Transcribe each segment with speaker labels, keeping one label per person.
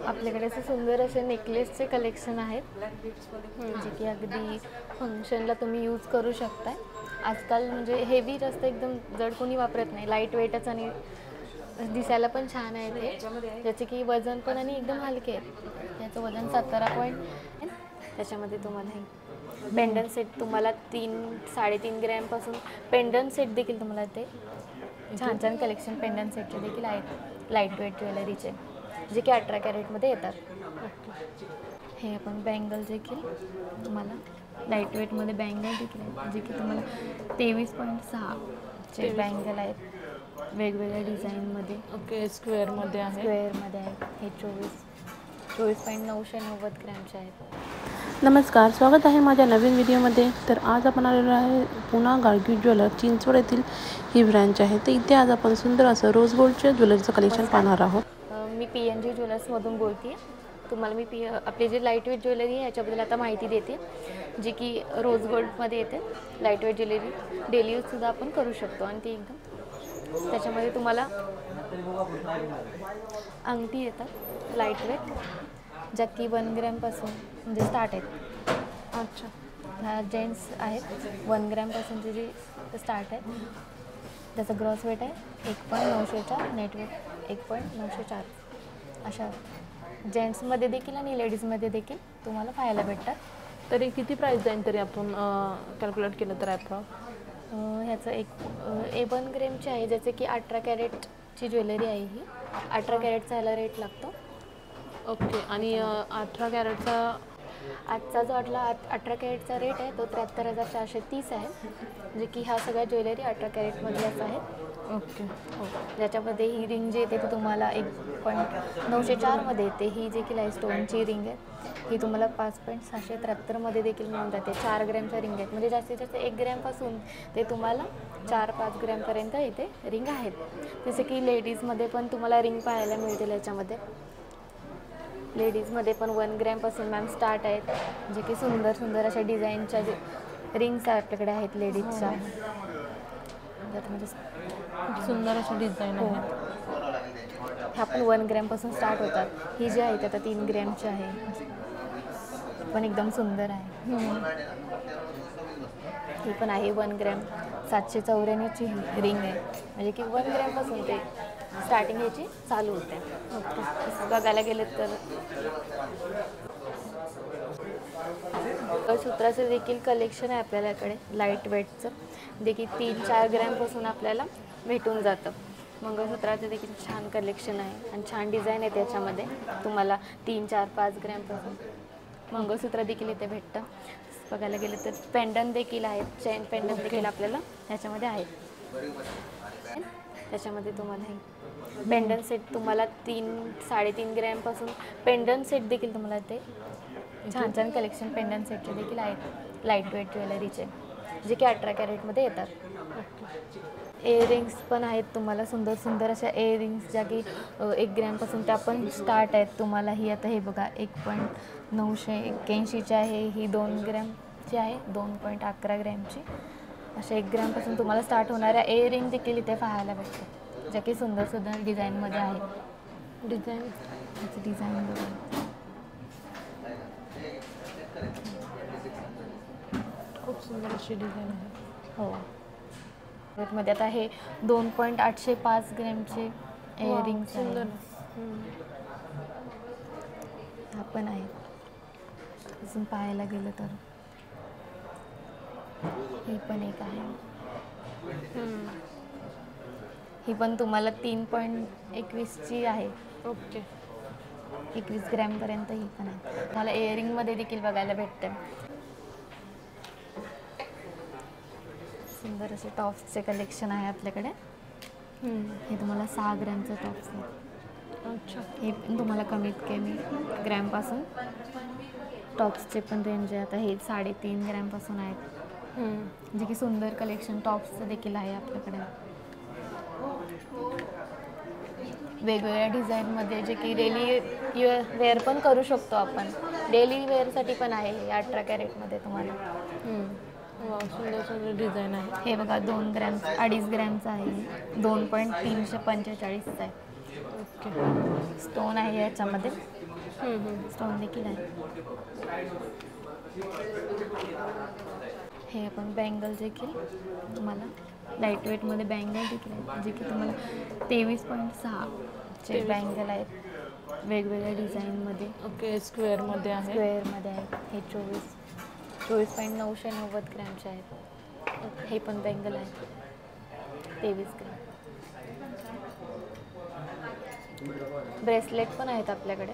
Speaker 1: आपल्याकडे असे सुंदर असे नेकलेसचे कलेक्शन आहेत जे की अगदी फंक्शनला तुम्ही यूज करू शकताय। आजकाल म्हणजे हेवी जास्त एकदम जड कोणी वापरत नाही, लाईट वेटच आणि दिसायला पण छान आहे ते, ज्याचे की वजन पण आणि एकदम हलके आहेत। याचं वजन 17 त्याच्यामध्ये तुम्हाला हे पेंडंट सेट तुम्हाला 3-3.5 ग्रॅमपासून पेंडंट सेट देखील तुम्हाला ते छान छान कलेक्शन पेंडंट सेटचे देखील आहेत, लाईट वेट ज्वेलरीचे जे की 18 कॅरेटमध्ये येतात। हे आपण बँगल देखील तुम्हाला लाईट वेटमध्ये बँगल देखील आहेत जे की तुम्हाला 23.6चे बँगल आहेत वेगवेगळ्या डिझाईनमध्ये।
Speaker 2: ओके, स्क्वेअरमध्ये आहे।
Speaker 1: स्क्वेअरमध्ये आहेत हे 24.990 ग्रॅमचे आहेत।
Speaker 2: नमस्कार, स्वागत आहे माझ्या नवीन व्हिडिओमध्ये। तर आज आपण आलेलो आहे पुणा गाडगी ज्वेलर चिंचवड येथील ही ब्रँच आहे। तर इथे आज आपण सुंदर असं रोज गोल्डच्या ज्वेलरीचं कलेक्शन पाहणार आहोत।
Speaker 1: मी PNG ज्वेलर्समधून बोलते। तुम्हाला मी आपली जी लाईट वेट ज्वेलरी आहे याच्याबद्दल आता माहिती देते, जी की रोज गोल्डमध्ये येते। लाईट वेट ज्वेलरी डेली यूजसुद्धा आपण करू शकतो आणि ती एकदम त्याच्यामध्ये तुम्हाला अंगठी येतात लाईट वेट, ज्या की 1 ग्रॅमपासून म्हणजे स्टार्ट आहेत।
Speaker 2: अच्छा,
Speaker 1: ह्या जेंट्स आहेत 1 ग्रॅमपासूनची जी स्टार्ट आहे। त्याचं ग्रॉस वेट आहे 1.904, नेट वेट 1.904। अशा जेंट्समध्ये देखील आणि लेडीजमध्ये देखील तुम्हाला पाहायला भेटतात।
Speaker 2: तरी किती प्राईस जाईल तरी आपण कॅल्क्युलेट केलं तर
Speaker 1: ह्याचं 1 ग्रॅमची आहे, ज्याचे की 18 कॅरेटची ज्वेलरी आहे। ही 18 कॅरेटचा ह्याला रेट लागतो।
Speaker 2: ओके, आणि 18 कॅरेटचा
Speaker 1: आजचा जो 18 कॅरेटचा रेट आहे तो 73,430 आहे, जे की ह्या सगळ्या ज्वेलरी 18 कॅरेटमधल्याच आहेत।
Speaker 2: ओके
Speaker 1: हो, ज्याच्यामध्ये ही रिंग जी येते ती तुम्हाला 1.904मध्ये येते। ही जी की स्टोनची रिंग आहे ही तुम्हाला 5.673मध्ये देखील मिळून जाते। 4 ग्रॅमच्या रिंग आहेत, म्हणजे जास्तीत जास्त 1 ग्रॅमपासून ते तुम्हाला 4-5 ग्रॅमपर्यंत इथे रिंग आहेत। जसे की लेडीजमध्ये पण तुम्हाला रिंग पाहायला मिळतील। याच्यामध्ये लेडीजमध्ये पण 1 ग्रॅमपासून मॅम स्टार्ट आहेत, जे की सुंदर सुंदर अशा डिझाईनच्या जे रिंग्स आपल्याकडे आहेत लेडीजच्या। म्हणजे
Speaker 2: सुंदर अशी डिझाईन आहे।
Speaker 1: ह्या पण 1 ग्रॅमपासून स्टार्ट होतात। ही जी आहे ती आता 3 ग्रॅमची आहे, पण एकदम सुंदर आहे। ही पण आहे 1 ग्रॅम 794ची रिंग आहे, म्हणजे की 1 ग्रॅमपासून ते स्टार्टिंग ह्याची चालू होते। बघायला गेलं तर मंगळसूत्राचं देखील कलेक्शन आहे आपल्याकडे लाईट वेटचं, देखील 3-4 ग्रॅमपासून आपल्याला भेटून जातं। मंगळसूत्राचं देखील छान कलेक्शन आहे आणि छान डिझाईन आहे त्याच्यामध्ये। तुम्हाला 3-4-5 ग्रॅमपासून मंगळसूत्र देखील इथे भेटतं। बघायला गेलं तर पेंडंट देखील आहेत, चेन पेंडंट देखील आपल्याला ह्याच्यामध्ये आहेत। त्याच्यामध्ये तुम्हाला हे पेंडंट सेट तुम्हाला 3-3.5 ग्रॅमपासून पेंडंट सेट देखील तुम्हाला ते छान छान कलेक्शन पेंडंट सेटचे देखील आहेत लाईट वेट ज्वेलरीचे, जे की 18 कॅरेटमध्ये येतात। इयरिंग्स पण आहेत तुम्हाला सुंदर सुंदर अशा इयरिंग्स, ज्या की 1 ग्रॅमपासून त्या पण स्टार्ट आहेत तुम्हाला। ही आता हे बघा 1.981ची आहे, ही 2 ग्रॅमची आहे, 2.11 ग्रॅमची। अशा 1 ग्रॅमपासून तुम्हाला स्टार्ट होणाऱ्या इयरिंग देखील इथे पाहायला भेटतात, ज्या की सुंदर सुंदर डिझाईनमध्ये आहेत। ह्याची डिझाईन बघा,
Speaker 2: खूप सुंदर अशी डिझाईन आहे।
Speaker 1: हो, मध्ये आता हे 2.805 ग्रॅमचे इयरिंग्स
Speaker 2: सुंदर
Speaker 1: हा पण आहे। अजून पाहायला गेलं तर ही पण एक आहे, ही पण तुम्हाला 3.21ची आहे।
Speaker 2: ओके,
Speaker 1: 21 ग्रॅमपर्यंत ही पण आहे। तुम्हाला इयरिंगमध्ये देखील बघायला भेटते। सुंदर असे टॉप्सचे कलेक्शन आहे आपल्याकडे। हे तुम्हाला 6 ग्रॅमचं टॉप्स आहे।
Speaker 2: अच्छा,
Speaker 1: हे पण तुम्हाला कमीत कमी ग्रॅमपासून टॉप्सचे पण रेंज आहे। आता हे 3.5 ग्रॅमपासून आहेत, जे की सुंदर कलेक्शन टॉप्सचं देखील आहे आपल्याकडे वेगवेगळ्या डिझाईनमध्ये, जे की डेली वेअर पण करू शकतो आपण। डेली वेअरसाठी पण आहे हे 18 कॅरेटमध्ये तुम्हाला।
Speaker 2: सुंदर सुंदर डिझाईन आहे।
Speaker 1: हे बघा 2 ग्रॅम 2.5 ग्रॅमचं आहे, 2.345चं आहे।
Speaker 2: ओके.
Speaker 1: स्टोन आहे याच्यामध्ये, स्टोन देखील आहे. हे आपण बँगल देखील तुम्हाला लाईट वेटमध्ये बँगल देखील आहेत, जे की तुम्हाला 23.6चे बँगल आहेत वेगवेगळ्या डिझाईनमध्ये.
Speaker 2: ओके. स्क्वेअरमध्ये आहे.
Speaker 1: स्क्वेअरमध्ये आहेत. हे 24.990 ग्रॅमचे आहेत. हे पण बँगल आहेत 23 ग्रॅम. ब्रेसलेट पण आहेत आपल्याकडे.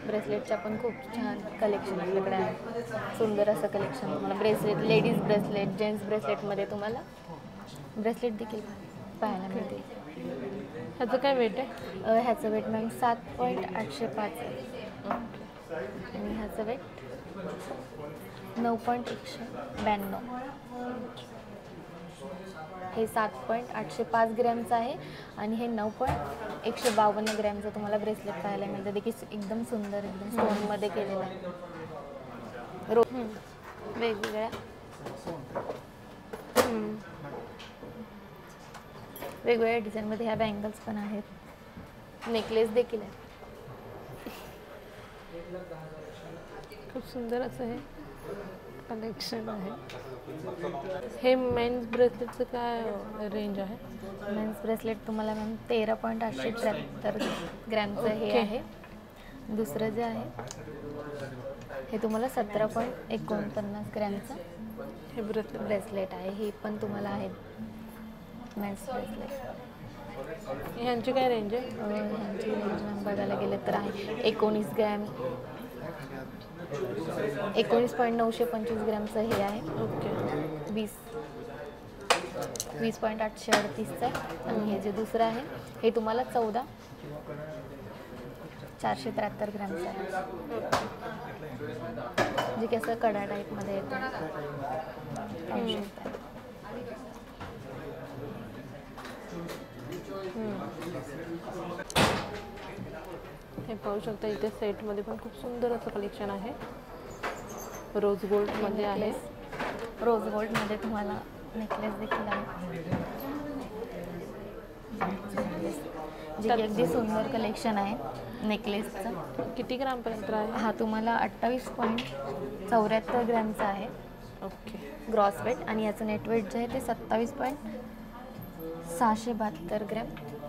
Speaker 1: ब्रेसलेटच्या पण खूप छान कलेक्शन आपल्याकडे आहे. सुंदर असं कलेक्शन तुम्हाला ब्रेसलेट, लेडीज ब्रेसलेट, जेंट्स ब्रेसलेटमध्ये तुम्हाला ब्रेसलेट देखील पाहायला मिळतील.
Speaker 2: ह्याचं काय वेट आहे?
Speaker 1: ह्याचं वेट मॅम 7.805 आहे आणि ह्याचं वेट 9.192. हे 7.805 ग्रॅमचं आहे आणि हे 9.152 ग्रॅमचं तुम्हाला ब्रेसलेट पाहायला मिळतं. देखील एकदम सुंदर, एकदम स्टोनमध्ये केलेलं आहे. वेगवेगळ्या वेगवेगळ्या डिझाईनमध्ये ह्या बँगल्स पण आहेत. नेकलेस देखील आहे.
Speaker 2: खूप सुंदर असं हे कलेक्शन आहे. हे मेन्स ब्रेसलेटचं काय रेंज आहे?
Speaker 1: मेन्स ब्रेसलेट तुम्हाला मॅम 13.873 ग्रॅमचं हे आहे. दुसरं जे आहे हे तुम्हाला 17.49 ग्रॅमचं
Speaker 2: हे
Speaker 1: ब्रेसलेट आहे. हे पण तुम्हाला आहे मेन्स ब्रेसलेट.
Speaker 2: ह्यांची काय रेंज आहे?
Speaker 1: ह्यांची रेंज मॅम बघायला गेलं तर आहे 19 ग्रॅम, 19.925 ग्रॅमचं हे आहे.
Speaker 2: ओके.
Speaker 1: 20.838चं आहे. आणि हे जे दुसरं आहे हे तुम्हाला 14.473 ग्रॅमचं आहे, जे की असं कडा टाईपमध्ये येतं.
Speaker 2: हे पाहू शकता इथे सेटमध्ये पण खूप सुंदर असं कलेक्शन आहे. रोज गोल्डमध्ये आहे.
Speaker 1: रोज गोल्डमध्ये तुम्हाला नेकलेस देखील आहे, जे की अगदी सुंदर कलेक्शन आहे नेकलेसचं.
Speaker 2: किती ग्रामपर्यंत आहे?
Speaker 1: हा तुम्हाला 28.74 ग्रॅमचा आहे.
Speaker 2: ओके.
Speaker 1: Gross weight. आणि याचं नेट वेट जे आहे ते 27.672 ग्रॅम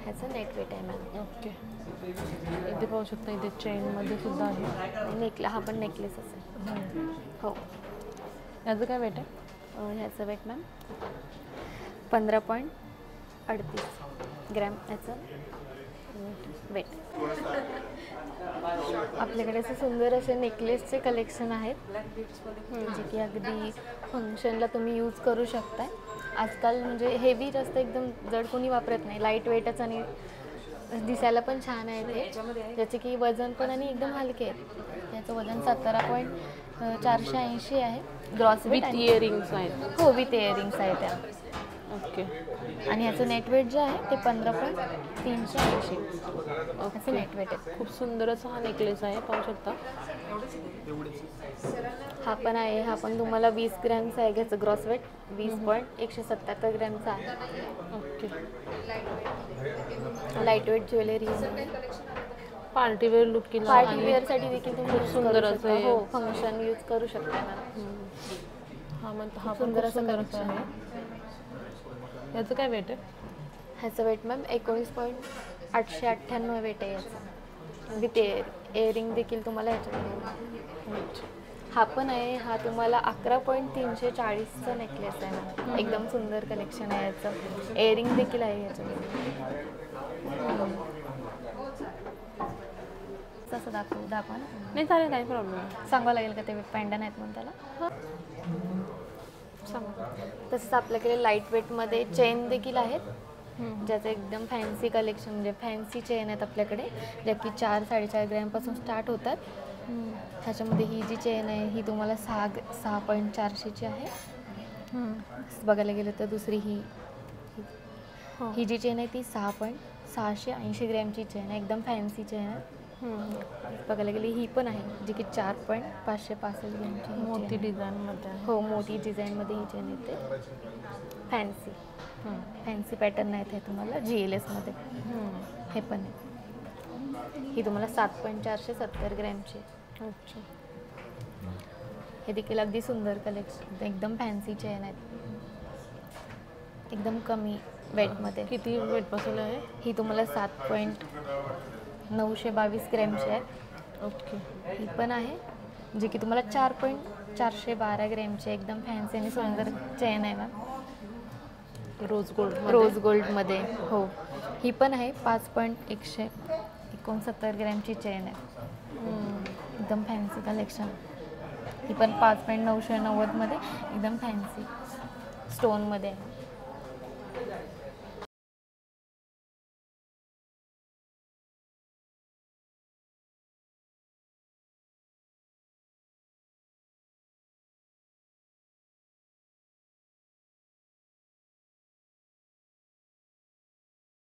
Speaker 1: ह्याचं नेट वेट आहे मॅम.
Speaker 2: ओके. इथे पाहू शकता इथे चेनमध्ये सुद्धा आहे.
Speaker 1: हा पण नेकलेसच आहे. हो.
Speaker 2: याचं काय वेट आहे?
Speaker 1: ह्याचं वेट मॅम 15.38 ग्रॅम ह्याचं वेट. आपल्याकडे असे सुंदर असे नेकलेसचे कलेक्शन आहेत, जे की अगदी फंक्शनला तुम्ही यूज करू शकताय. आजकाल म्हणजे हेवी जास्त एकदम जड कोणी वापरत नाही. लाईट वेटच आणि दिसायला पण छान आहे ते, ज्याचे की वजन पण आणि एकदम हलके आहेत. याचं वजन 17.480 आहे. Gross weight.
Speaker 2: विथ इयरिंग्स आहेत?
Speaker 1: हो, विथ इयरिंग्स आहे त्या.
Speaker 2: ओके.
Speaker 1: आणि ह्याचं नेट वेट जे आहे ते 15.380 असं नेट वेट आहे.
Speaker 2: खूप सुंदर असा हा नेकलेस आहे, पाहू शकता.
Speaker 1: हा पण आहे. हा पण तुम्हाला 20 ग्रॅमचा आहे. ह्याचं ग्रॉस वेट 20.177 ग्रॅमचा आहे.
Speaker 2: Okay.
Speaker 1: Light weight jewellery,
Speaker 2: partywear looking,
Speaker 1: पार्टीवेअरसाठी देखील तुम्ही यूज
Speaker 2: सुंदर
Speaker 1: करू
Speaker 2: असं
Speaker 1: शकता.
Speaker 2: आहे.
Speaker 1: हो, फंक्शन यूज करू शकता मॅम.
Speaker 2: हा
Speaker 1: सुंदर
Speaker 2: सुंदर
Speaker 1: असं
Speaker 2: असं
Speaker 1: कलेक्शन
Speaker 2: आहे. याचं काय वेट आहे?
Speaker 1: ह्याचं वेट मॅम 19.898 वेट आहे याचं. विथ इयरिंग देखील तुम्हाला ह्याच्यामध्ये. हा पण आहे. हा तुम्हाला 11.340चा नेकलेस आहे मॅम. एकदम सुंदर कलेक्शन आहे याचं. इयरिंग देखील आहे याच्यामध्ये. तसं दाखवा ना.
Speaker 2: नाही, चालेल, काही प्रॉब्लेम नाही.
Speaker 1: सांगावं लागेल का ते पॅन्डन आहेत म्हणून त्याला?
Speaker 2: सांगा.
Speaker 1: तसंच आपल्याकडे लाईट वेटमध्ये चेन देखील आहेत, ज्याचं एकदम फॅन्सी कलेक्शन, म्हणजे फॅन्सी चेन आहेत आपल्याकडे, ज्या की 4-4.5 ग्रॅमपासून स्टार्ट होतात. ह्याच्यामध्ये ही जी चेन आहे ही तुम्हाला 6.400ची आहे. बघायला गेलं तर दुसरी ही जी चेन आहे ती 6.680 ग्रॅमची चेन आहे. एकदम फॅन्सी चेन आहे. बघायला गेली ही पण आहे, जी की 4.565 ग्रॅमची
Speaker 2: मोठी डिझाईनमध्ये.
Speaker 1: हो, मोठी डिझाईनमध्ये ही चेन येते. फॅन्सी पॅटर्न आहेत हे तुम्हाला GLSमध्ये. हे पण आहे. ही तुम्हाला 7.470 ग्रॅमची आहे.
Speaker 2: अच्छा.
Speaker 1: हे देखील अगदी सुंदर कलेक्शन, एकदम फॅन्सी चेन आहेत, एकदम कमी वेटमध्ये.
Speaker 2: किती वेटपासून आहे?
Speaker 1: ही तुम्हाला 7.922 ग्रॅमची आहे.
Speaker 2: ओके.
Speaker 1: ही पण आहे जी की तुम्हाला 4.412 ग्रॅमची, एकदम फॅन्सी आणि सुंदर चेन आहे मॅम.
Speaker 2: रोज
Speaker 1: रोज गोल्डमध्ये. हो. ही पण आहे 5.169 ग्रॅमची चेन आहे, एकदम फॅन्सी कलेक्शन. ही पण 5.990 मध्ये एकदम फॅन्सी स्टोनमध्ये आहे.